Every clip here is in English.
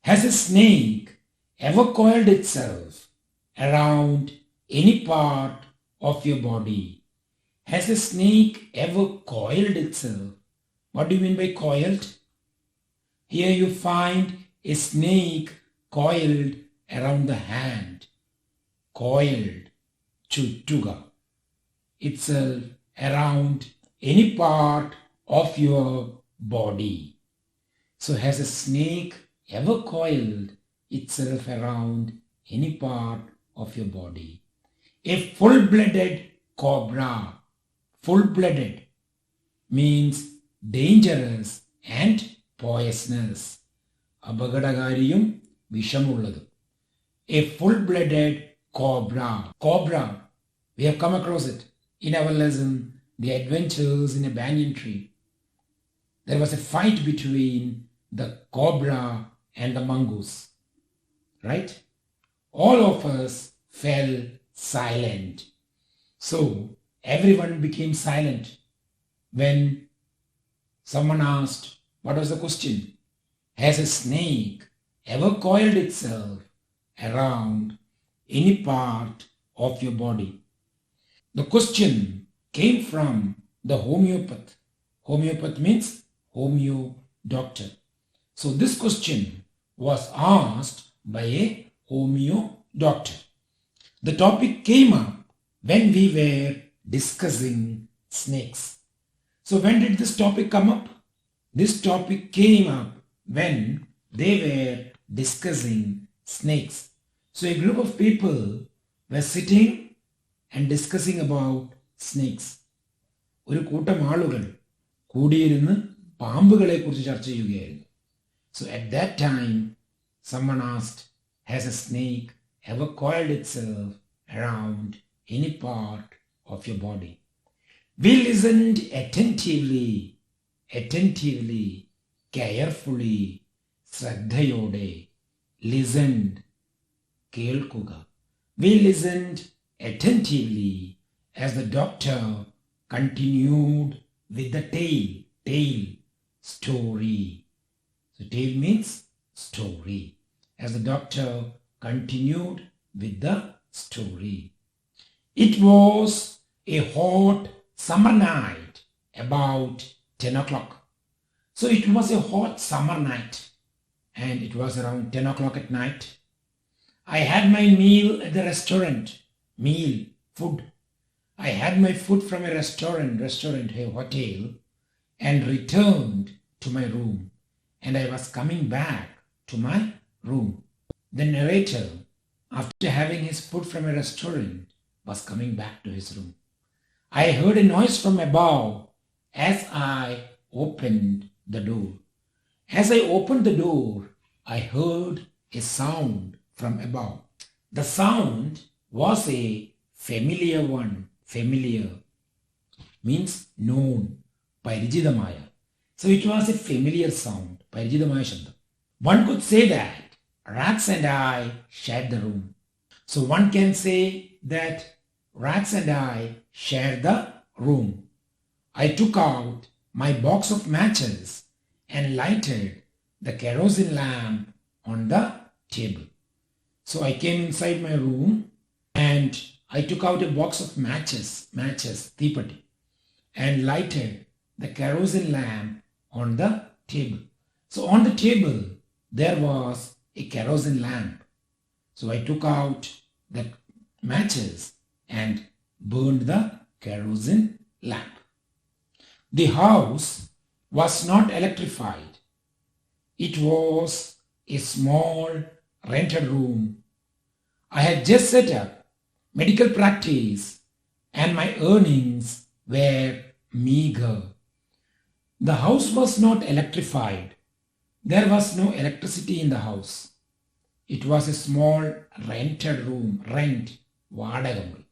Has a snake ever coiled itself around any part of your body? Has a snake ever coiled itself? What do you mean by coiled? Here you find a snake coiled around the hand. Coiled, ചുറ്റുക itself around any part of your body. So has a snake ever coiled itself around any part of your body? A full-blooded cobra. Full-blooded means dangerous and poisonous. അപകടകാരിയും വിഷമുള്ളതും. A full-blooded cobra. Cobra, we have come across it in our lesson, The Adventures in a Banyan Tree. There was a fight between the cobra and the mongoose, right? All of us fell silent. So everyone became silent when someone asked, what was the question? Has a snake ever coiled itself around any part of your body? The question came from the homeopath. Homeopath means homeo doctor. So this question was asked by a homeo doctor. The topic came up when we were discussing snakes. So when did this topic come up? This topic came up when they were discussing snakes. So a group of people were sitting and discussing about snakes. ഒരു കൂട്ടം ആളുകൾ കൂടിയിരുന്ന് പാമ്പുകളെ കുറിച്ച് ചർച്ച ചെയ്യുകയായിരുന്നു. So at that time, someone asked, has a snake ever coiled itself around any part of your body? We listened attentively, carefully, ശ്രദ്ധയോടെ. Listened, കേൾക്കുക. We listened attentively as the doctor continued with the tale, story. So tale means story. As the doctor continued with the story. It was a hot summer night, about 10 o'clock. So it was a hot summer night, and it was around 10 o'clock at night. I had my meal at the restaurant. Meal, food. I had my food from a restaurant, a hotel, and returned to my room. And I was coming back to my room. The narrator, after having his food from a restaurant, was coming back to his room. I heard a noise from above as I opened the door. As I opened the door, I heard a sound from above. The sound was a familiar one. Familiar means known, പരിചിതമായ. So it was a familiar sound, പരിചിതമായ ശബ്ദം. One could say that rats and I shared the room. So one can say that rats and I shared the room. I took out my box of matches and lighted the kerosene lamp on the table. So I came inside my room and I took out a box of matches, തീപ്പട്ടി, and lighted the kerosene lamp on the table. So on the table, there was a kerosene lamp. So I took out the matches and burned the kerosene lamp. The house was not electrified. It was a small rented room. I had just set up medical practice and my earnings were meager. The house was not electrified. There was no electricity in the house. It was a small rented room. Rent, വാടകമുറി.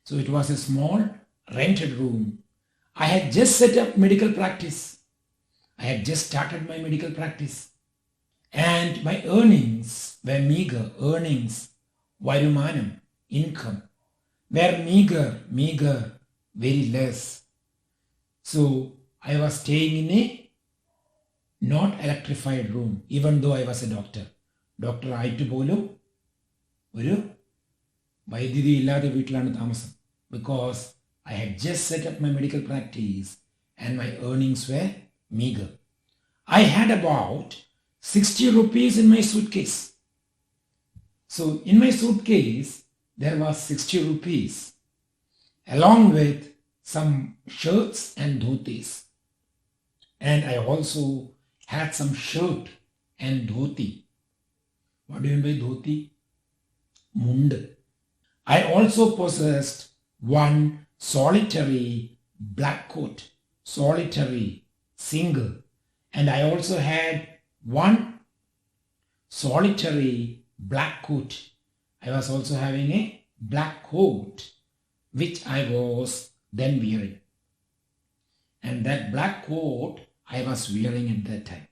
So it was a small rented room. I had just set up medical practice. I had just started my medical practice. And my earnings were meager. Earnings, വരുമാനം, income, were meager, very less. So I was staying in a not electrified room, even though I was a doctor. Doctor ആയിട്ട് പോലും ഒരു വൈദ്യുതി ഇല്ലാതെ വീട്ടിലാണ് താമസം. Because I had just set up my medical practice and my earnings were meager. I had about 60 rupees in my suitcase. So in my suitcase, there was 60 rupees along with some shirts and dhotis. And I also had some shirt and dhoti. What do you mean by dhoti? Mund. I also possessed one solitary black coat, solitary, single. And I also had one solitary black coat. I was also having a black coat which I was then wearing. And that black coat I was wearing at that time.